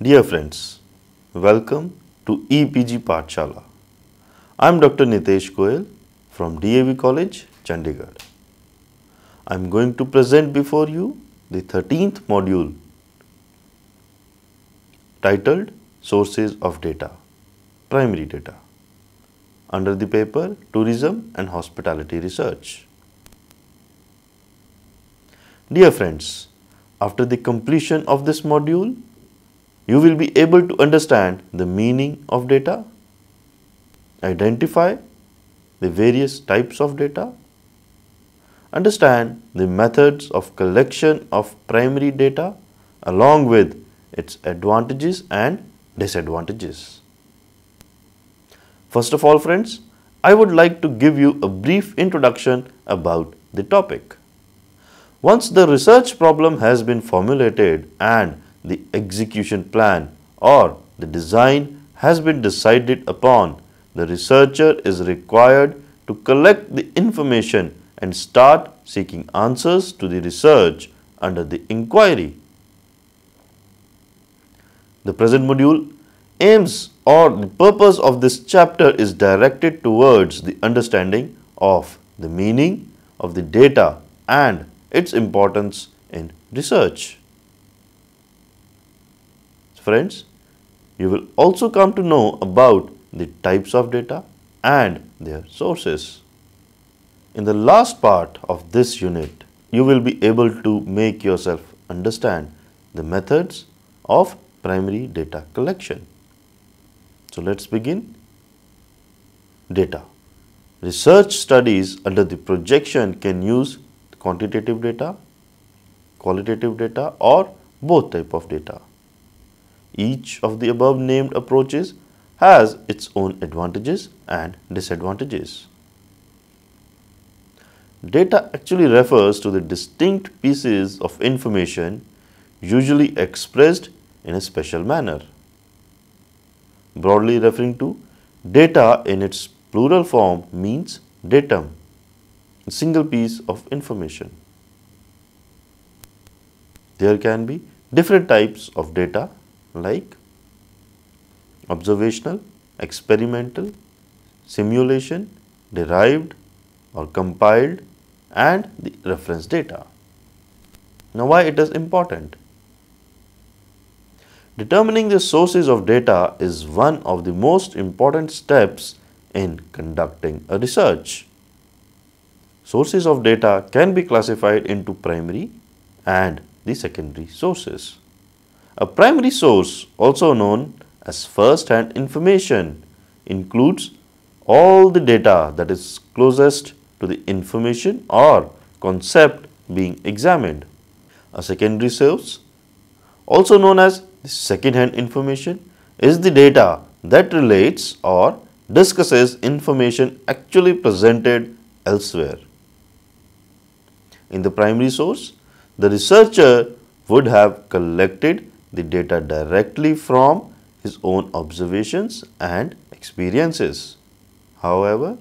Dear friends, welcome to EPG Pathshala. I am Dr. Nitesh Goyal from DAV College, Chandigarh. I am going to present before you the 13th module titled Sources of Data, Primary Data, under the paper Tourism and Hospitality Research. Dear friends, after the completion of this module, you will be able to understand the meaning of data, identify the various types of data, understand the methods of collection of primary data along with its advantages and disadvantages. First of all, friends, I would like to give you a brief introduction about the topic. Once the research problem has been formulated and the execution plan or the design has been decided upon, the researcher is required to collect the information and start seeking answers to the research under the inquiry. The present module aims or the purpose of this chapter is directed towards the understanding of the meaning of the data and its importance in research. Friends, you will also come to know about the types of data and their sources. In the last part of this unit, you will be able to make yourself understand the methods of primary data collection. So let's begin. Data. Research studies under the projection can use quantitative data, qualitative data, or both type of data. Each of the above named approaches has its own advantages and disadvantages. Data actually refers to the distinct pieces of information usually expressed in a special manner. Broadly referring to, data in its plural form means datum, a single piece of information. There can be different types of data like observational, experimental, simulation, derived or compiled, and the reference data. Now, why it is important? Determining the sources of data is one of the most important steps in conducting a research. Sources of data can be classified into primary and the secondary sources. A primary source, also known as first-hand information, includes all the data that is closest to the information or concept being examined. A secondary source, also known as second-hand information, is the data that relates or discusses information actually presented elsewhere. In the primary source, the researcher would have collected the data directly from his own observations and experiences. However,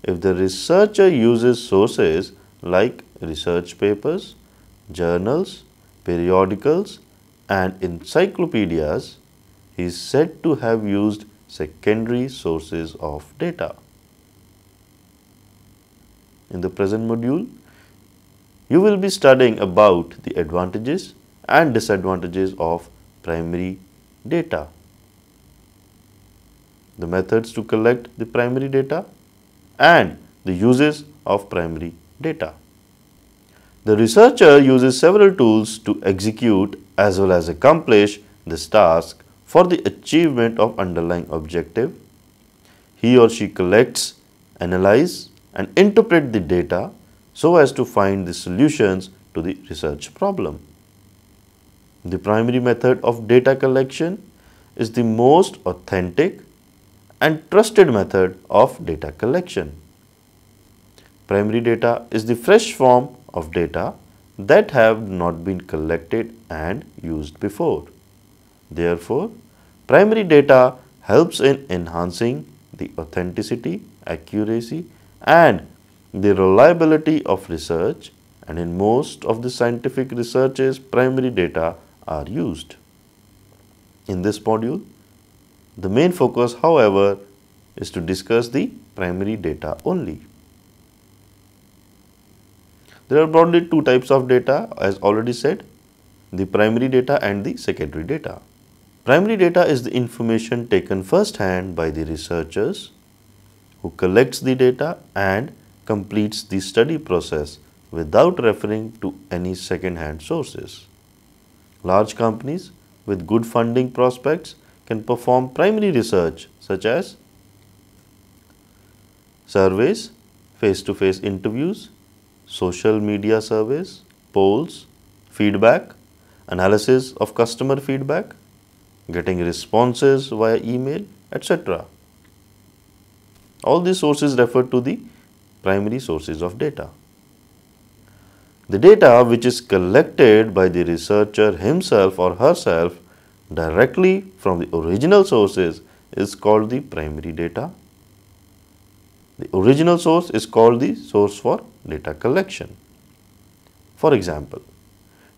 if the researcher uses sources like research papers, journals, periodicals, and encyclopedias, he is said to have used secondary sources of data. In the present module, you will be studying about the advantages and disadvantages of primary data, the methods to collect the primary data, and the uses of primary data. The researcher uses several tools to execute as well as accomplish this task for the achievement of underlying objective. He or she collects, analyzes, and interprets the data so as to find the solutions to the research problem. The primary method of data collection is the most authentic and trusted method of data collection. Primary data is the fresh form of data that have not been collected and used before. Therefore, primary data helps in enhancing the authenticity, accuracy, and the reliability of research, and in most of the scientific researches, primary data are used. In this module, the main focus, however, is to discuss the primary data only. There are broadly two types of data, as already said, the primary data and the secondary data. Primary data is the information taken first hand by the researchers who collects the data and completes the study process without referring to any second-hand sources. Large companies with good funding prospects can perform primary research such as surveys, face-to-face interviews, social media surveys, polls, feedback, analysis of customer feedback, getting responses via email, etc. All these sources refer to the primary sources of data. The data which is collected by the researcher himself or herself directly from the original sources is called the primary data. The original source is called the source for data collection. For example,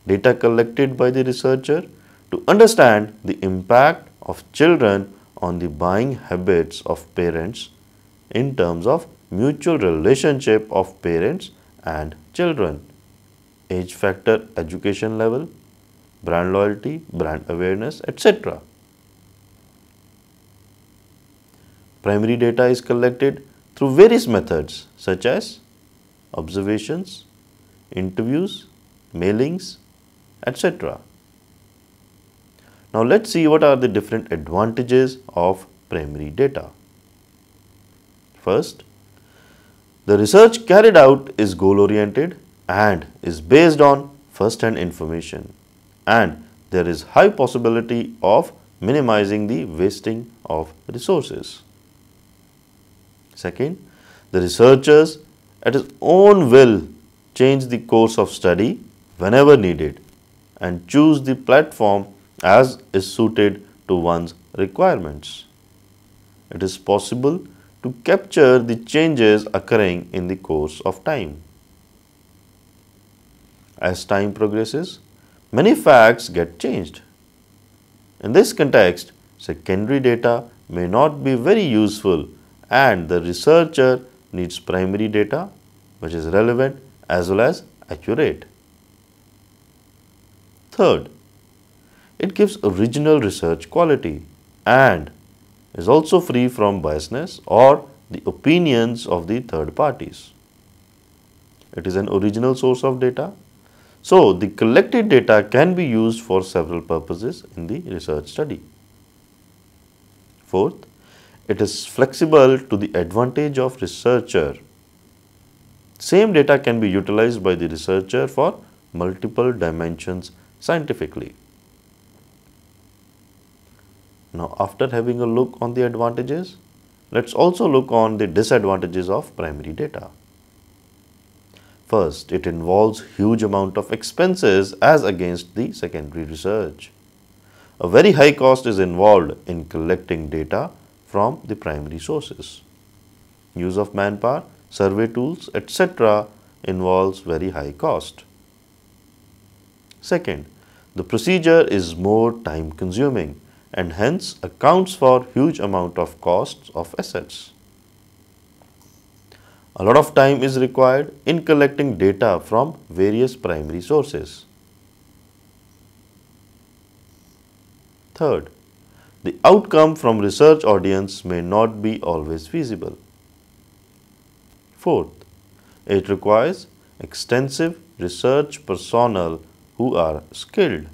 data collected by the researcher to understand the impact of children on the buying habits of parents in terms of mutual relationship of parents and children, age factor, education level, brand loyalty, brand awareness, etc. Primary data is collected through various methods such as observations, interviews, mailings, etc. Now let's see what are the different advantages of primary data. First, the research carried out is goal-oriented and is based on first-hand information, and there is high possibility of minimizing the wasting of resources. Second, the researchers at his own will change the course of study whenever needed and choose the platform as is suited to one's requirements. It is possible to capture the changes occurring in the course of time. As time progresses, many facts get changed. In this context, secondary data may not be very useful and the researcher needs primary data which is relevant as well as accurate. Third, it gives original research quality and is also free from biasness or the opinions of the third parties. It is an original source of data, so the collected data can be used for several purposes in the research study. Fourth, it is flexible to the advantage of researcher. Same data can be utilized by the researcher for multiple dimensions scientifically. Now, after having a look on the advantages, let's also look on the disadvantages of primary data. First, it involves huge amount of expenses as against the secondary research. A very high cost is involved in collecting data from the primary sources. Use of manpower, survey tools, etc. involves very high cost. Second, the procedure is more time consuming and hence accounts for huge amount of costs of assets. A lot of time is required in collecting data from various primary sources. Third, the outcome from research audience may not be always feasible. Fourth, it requires extensive research personnel who are skilled.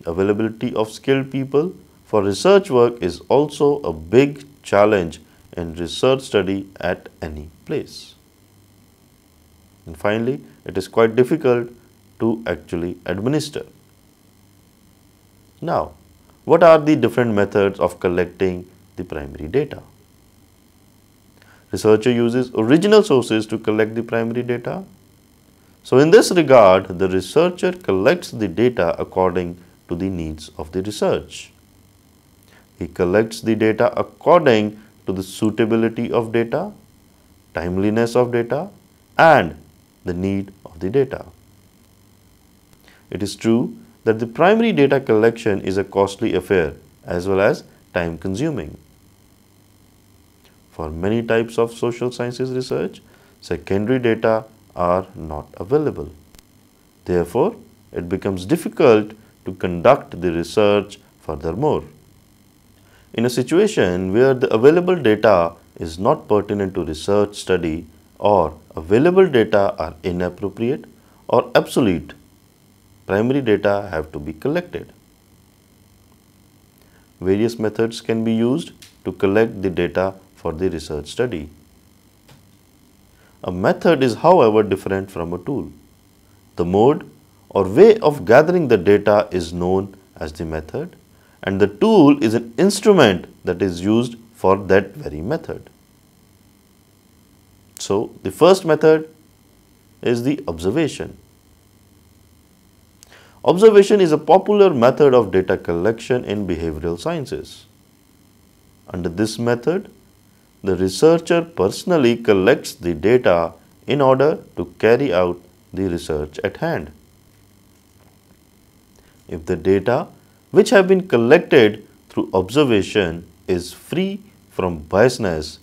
Availability of skilled people for research work is also a big challenge in research study at any place. And finally, it is quite difficult to actually administer. Now, what are the different methods of collecting the primary data? Researcher uses original sources to collect the primary data. So, in this regard, the researcher collects the data according to the needs of the research. He collects the data according to the suitability of data, timeliness of data, and the need of the data. It is true that the primary data collection is a costly affair as well as time consuming. For many types of social sciences research, secondary data are not available. Therefore, it becomes difficult to conduct the research furthermore. In a situation where the available data is not pertinent to research study or available data are inappropriate or obsolete, primary data have to be collected. Various methods can be used to collect the data for the research study. A method is, however, different from a tool. The mode or way of gathering the data is known as the method, and the tool is an instrument that is used for that very method. So, the first method is the observation. Observation is a popular method of data collection in behavioral sciences. Under this method, the researcher personally collects the data in order to carry out the research at hand. If the data which have been collected through observation is free from biasness,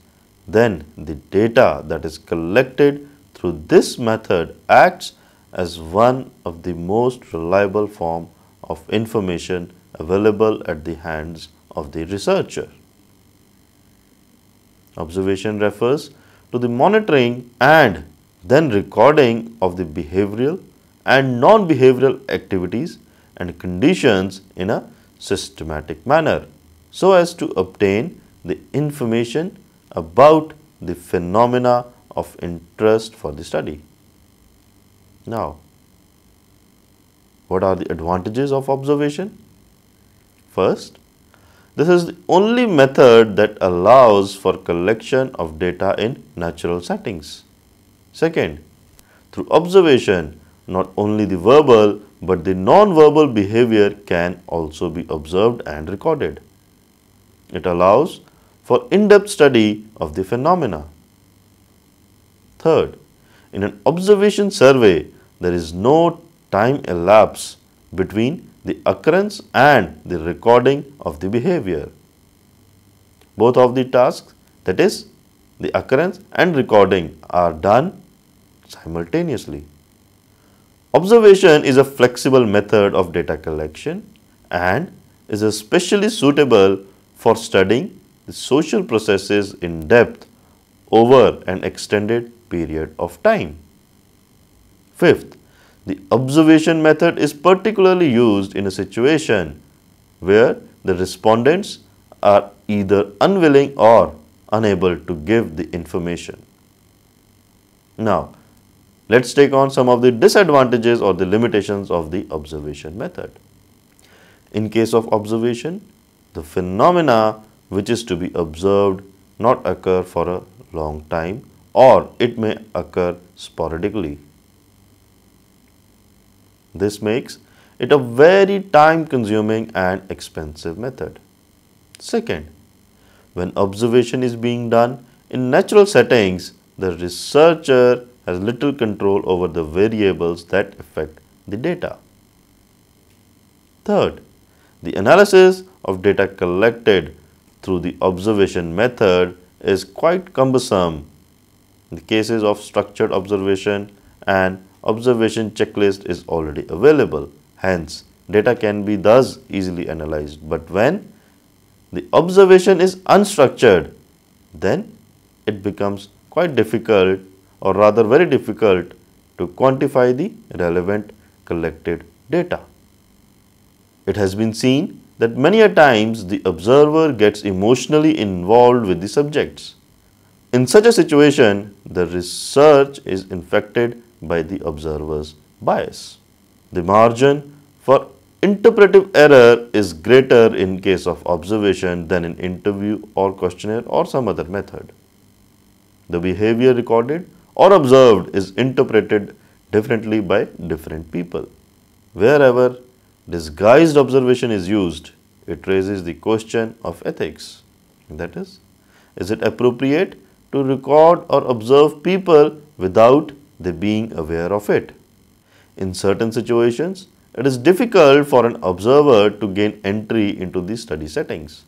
then the data that is collected through this method acts as one of the most reliable form of information available at the hands of the researcher. Observation refers to the monitoring and then recording of the behavioral and non-behavioral activities and conditions in a systematic manner so as to obtain the information about the phenomena of interest for the study. Now, what are the advantages of observation? First, this is the only method that allows for collection of data in natural settings. Second, through observation, not only the verbal but the non-verbal behavior can also be observed and recorded. It allows for in-depth study of the phenomena. Third, in an observation survey, there is no time elapse between the occurrence and the recording of the behavior. Both of the tasks, that is, the occurrence and recording, are done simultaneously. Observation is a flexible method of data collection and is especially suitable for studying the social processes in depth over an extended period of time. Fifth, the observation method is particularly used in a situation where the respondents are either unwilling or unable to give the information. Now, let's take on some of the disadvantages or the limitations of the observation method. In case of observation, the phenomena which is to be observed not occur for a long time or it may occur sporadically. This makes it a very time-consuming and expensive method. Second, when observation is being done in natural settings, the researcher has little control over the variables that affect the data. Third, the analysis of data collected through the observation method is quite cumbersome. In the cases of structured observation, an observation checklist is already available. Hence, data can be thus easily analyzed. But when the observation is unstructured, then it becomes quite difficult, or rather very difficult, to quantify the relevant collected data. It has been seen that many a times the observer gets emotionally involved with the subjects. In such a situation, the research is infected by the observer's bias. The margin for interpretive error is greater in case of observation than in interview or questionnaire or some other method. The behavior recorded or observed is interpreted differently by different people. Wherever disguised observation is used, it raises the question of ethics. That is it appropriate to record or observe people without they being aware of it? In certain situations, it is difficult for an observer to gain entry into the study settings.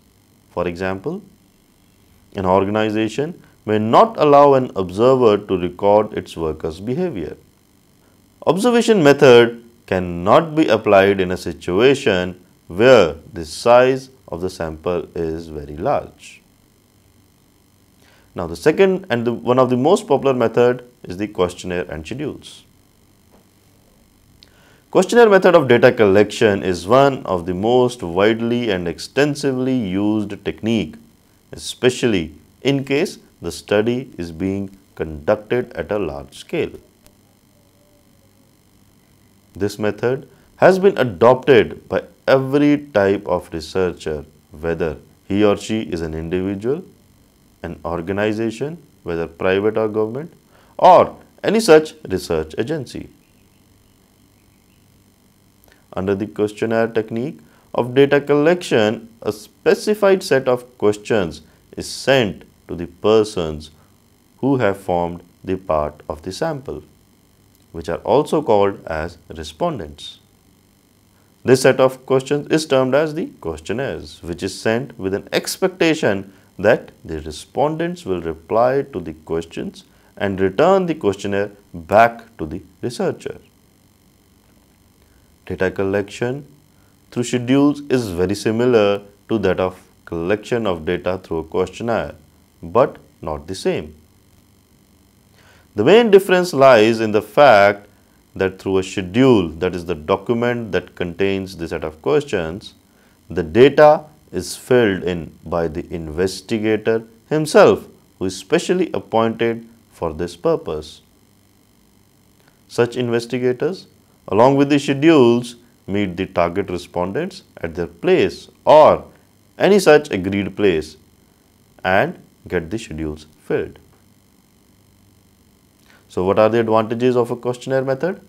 For example, an organization may not allow an observer to record its workers' behavior. Observation method cannot be applied in a situation where the size of the sample is very large. Now, the second and one of the most popular method is the questionnaire and schedules. Questionnaire method of data collection is one of the most widely and extensively used technique, especially in case the study is being conducted at a large scale. This method has been adopted by every type of researcher, whether he or she is an individual, an organization, whether private or government, or any such research agency. Under the questionnaire technique of data collection, a specified set of questions is sent to the persons who have formed the part of the sample, which are also called as respondents. This set of questions is termed as the questionnaires, which is sent with an expectation that the respondents will reply to the questions and return the questionnaire back to the researcher. Data collection through schedules is very similar to that of collection of data through a questionnaire, but not the same. The main difference lies in the fact that through a schedule, that is the document that contains the set of questions, the data is filled in by the investigator himself, who is specially appointed for this purpose. Such investigators, along with the schedules, meet the target respondents at their place or any such agreed place and get the schedules filled. So, what are the advantages of a questionnaire method?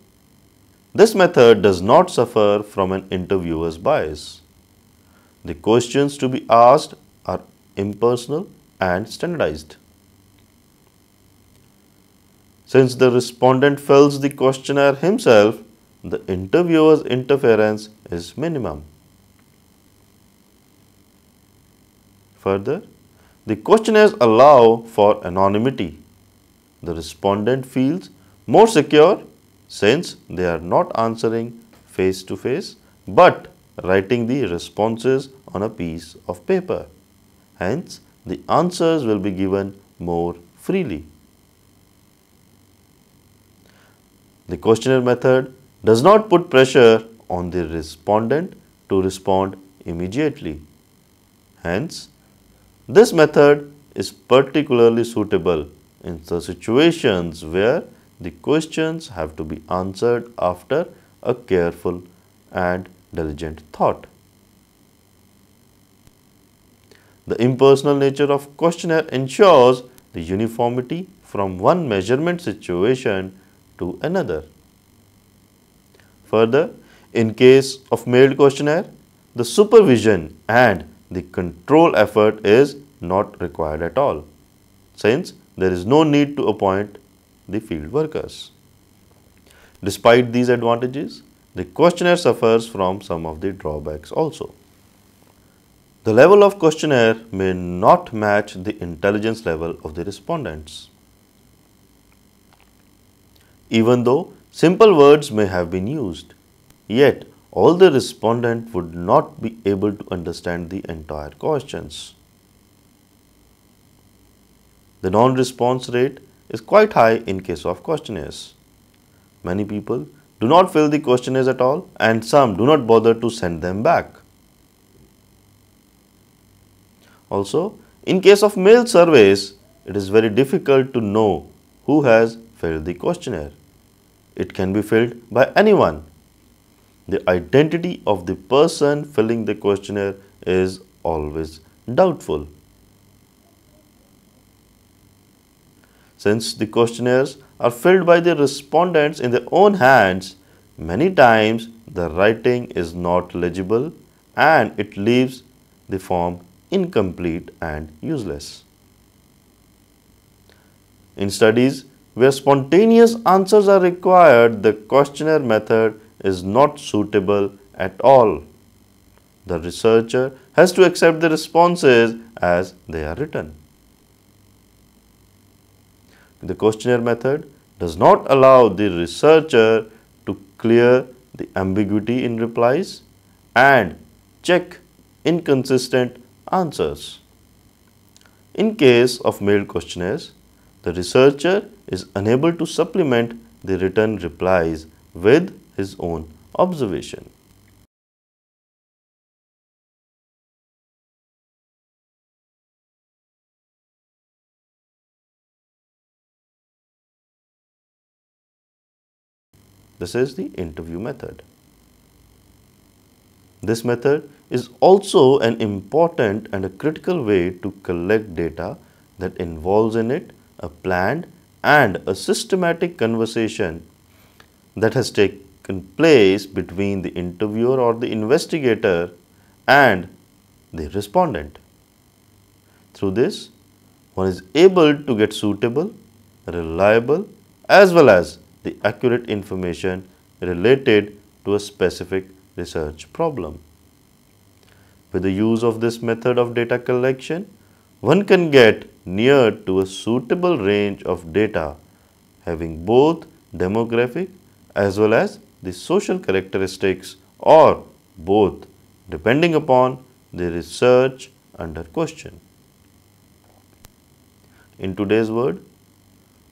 This method does not suffer from an interviewer's bias. The questions to be asked are impersonal and standardized. Since the respondent fills the questionnaire himself, the interviewer's interference is minimum. Further, the questionnaires allow for anonymity. The respondent feels more secure since they are not answering face to face but writing the responses on a piece of paper. Hence, the answers will be given more freely. The questionnaire method does not put pressure on the respondent to respond immediately. Hence, this method is particularly suitable in the situations where the questions have to be answered after a careful and diligent thought. The impersonal nature of questionnaire ensures the uniformity from one measurement situation to another. Further, in case of mailed questionnaire, the supervision and the control effort is not required at all, since there is no need to appoint the field workers. Despite these advantages, the questionnaire suffers from some of the drawbacks also. The level of questionnaire may not match the intelligence level of the respondents. Even though simple words may have been used, yet all the respondent would not be able to understand the entire questions. The non-response rate is quite high in case of questionnaires. Many people do not fill the questionnaires at all and some do not bother to send them back. Also, in case of mail surveys, it is very difficult to know who has filled the questionnaire. It can be filled by anyone. The identity of the person filling the questionnaire is always doubtful. Since the questionnaires are filled by the respondents in their own hands, many times the writing is not legible and it leaves the form incomplete and useless. In studies where spontaneous answers are required, the questionnaire method is not suitable at all. The researcher has to accept the responses as they are written. The questionnaire method does not allow the researcher to clear the ambiguity in replies and check inconsistent answers. In case of mailed questionnaires, the researcher is unable to supplement the written replies with his own observation. This is the interview method. This method is also an important and a critical way to collect data that involves in it a planned and a systematic conversation that has taken place between the interviewer or the investigator and the respondent. Through this, one is able to get suitable, reliable, as well as the accurate information related to a specific research problem. With the use of this method of data collection, one can get near to a suitable range of data having both demographic as well as the social characteristics or both depending upon the research under question. In today's world,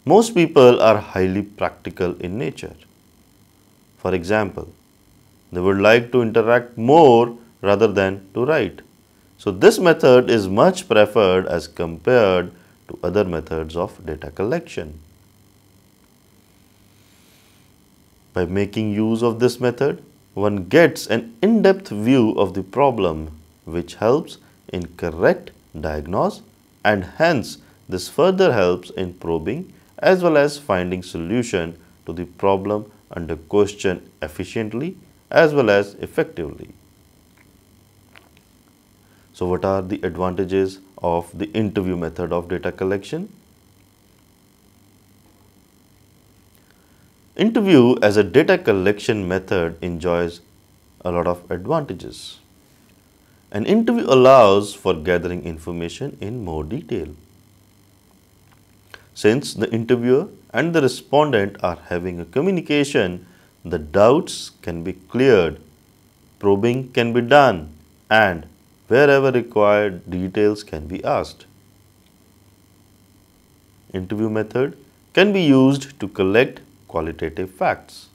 most people are highly practical in nature. For example, they would like to interact more rather than to write. So this method is much preferred as compared to other methods of data collection. By making use of this method, one gets an in-depth view of the problem, which helps in correct diagnose, and hence this further helps in probing as well as finding solution to the problem under question efficiently as well as effectively. So what are the advantages of the interview method of data collection? Interview as a data collection method enjoys a lot of advantages. An interview allows for gathering information in more detail. Since the interviewer and the respondent are having a communication, the doubts can be cleared, probing can be done, and wherever required, details can be asked. Interview method can be used to collect qualitative facts.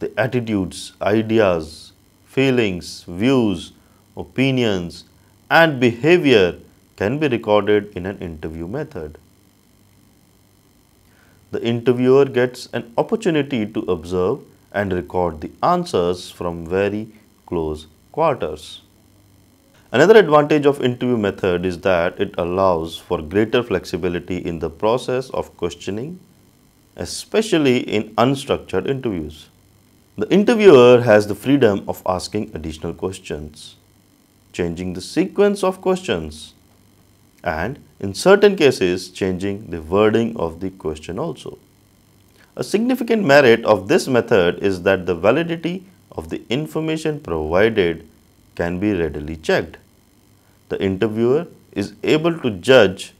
The attitudes, ideas, feelings, views, opinions, and behavior can be recorded in an interview method. The interviewer gets an opportunity to observe and record the answers from very close quarters. Another advantage of interview method is that it allows for greater flexibility in the process of questioning, especially in unstructured interviews. The interviewer has the freedom of asking additional questions, changing the sequence of questions, and in certain cases changing the wording of the question also. A significant merit of this method is that the validity of the information provided can be readily checked. The interviewer is able to judge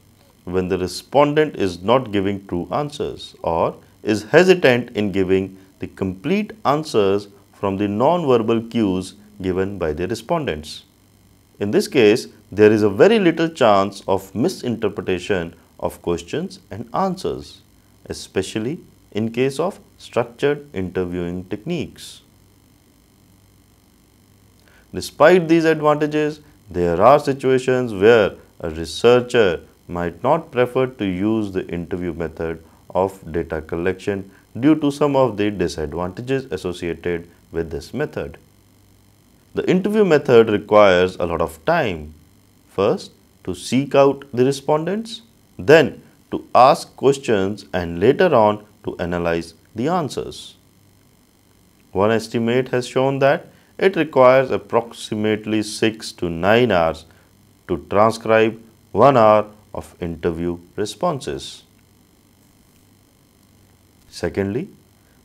when the respondent is not giving true answers or is hesitant in giving the complete answers from the non-verbal cues given by the respondents. In this case, there is a very little chance of misinterpretation of questions and answers, especially in case of structured interviewing techniques. Despite these advantages, there are situations where a researcher might not prefer to use the interview method of data collection due to some of the disadvantages associated with this method. The interview method requires a lot of time. First, to seek out the respondents, then to ask questions, and later on to analyze the answers. One estimate has shown that it requires approximately 6 to 9 hours to transcribe 1 hour of interview responses. Secondly,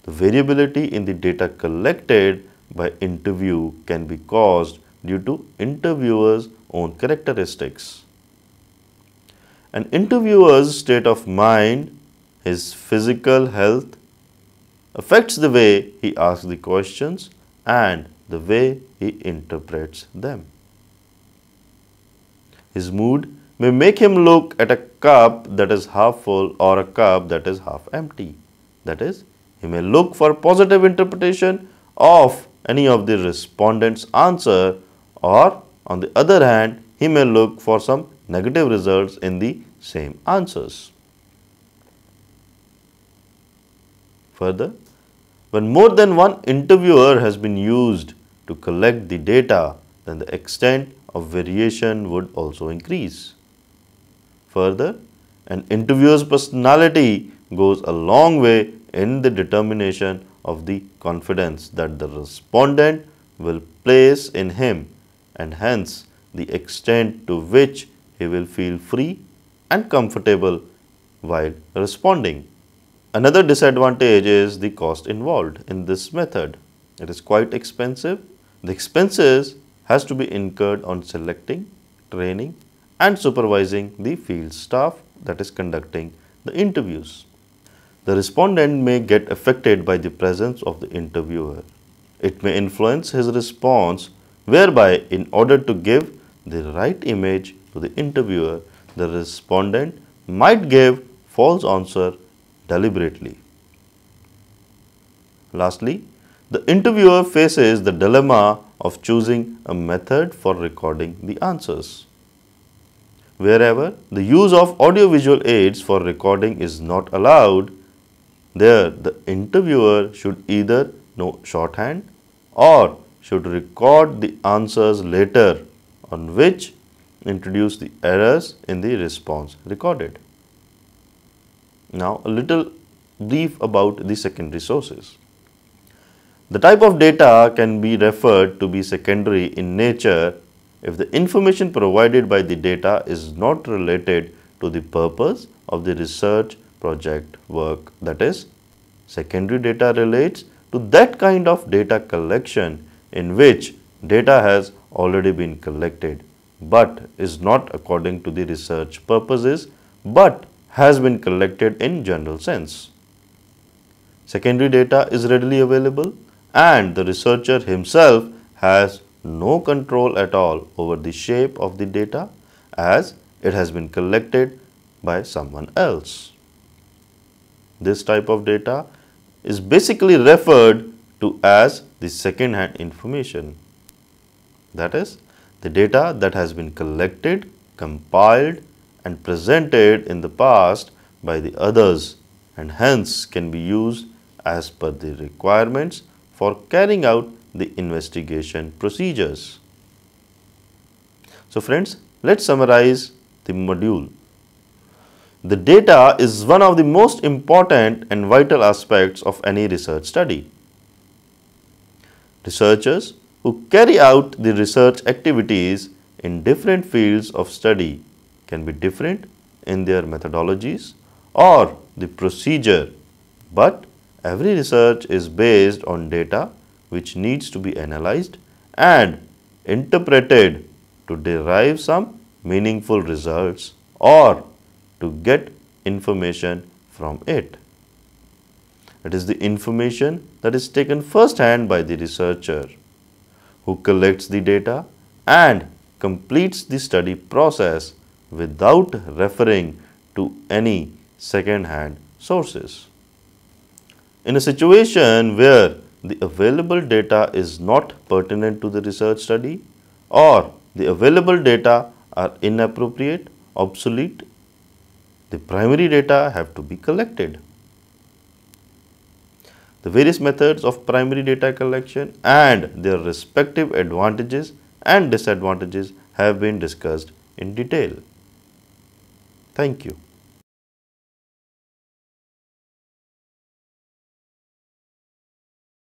The variability in the data collected by interview can be caused due to interviewer's own characteristics. An interviewer's state of mind, his physical health, affects the way he asks the questions and the way he interprets them. His mood may make him look at a cup that is half full or a cup that is half empty. That is, he may look for positive interpretation of any of the respondent's answer, or on the other hand, he may look for some negative results in the same answers. Further, when more than one interviewer has been used to collect the data, then the extent of variation would also increase. Further, an interviewer's personality goes a long way in the determination of the confidence that the respondent will place in him, and hence the extent to which he will feel free and comfortable while responding. Another disadvantage is the cost involved in this method. It is quite expensive. The expenses has to be incurred on selecting, training and supervising the field staff that is conducting the interviews. The respondent may get affected by the presence of the interviewer. It may influence his response, whereby in order to give the right image to the interviewer, the respondent might give false answer deliberately. Lastly, the interviewer faces the dilemma of choosing a method for recording the answers. Wherever the use of audiovisual aids for recording is not allowed, there the interviewer should either know shorthand or should record the answers later, on which introduce the errors in the response recorded. Now, a little brief about the secondary sources. The type of data can be referred to be secondary in nature if the information provided by the data is not related to the purpose of the research project work. That is, secondary data relates to that kind of data collection in which data has already been collected but is not according to the research purposes but has been collected in general sense. Secondary data is readily available and the researcher himself has no control at all over the shape of the data as it has been collected by someone else. This type of data is basically referred to as the second-hand information. That is, the data that has been collected, compiled and presented in the past by the others and hence can be used as per the requirements for carrying out the investigation procedures. So friends, let's summarize the module. The data is one of the most important and vital aspects of any research study. Researchers who carry out the research activities in different fields of study can be different in their methodologies or the procedure, but every research is based on data which needs to be analyzed and interpreted to derive some meaningful results or to get information from it. It is the information that is taken first hand by the researcher who collects the data and completes the study process without referring to any second hand sources. In a situation where the available data is not pertinent to the research study or the available data are inappropriate, obsolete, the primary data have to be collected. The various methods of primary data collection and their respective advantages and disadvantages have been discussed in detail. Thank you.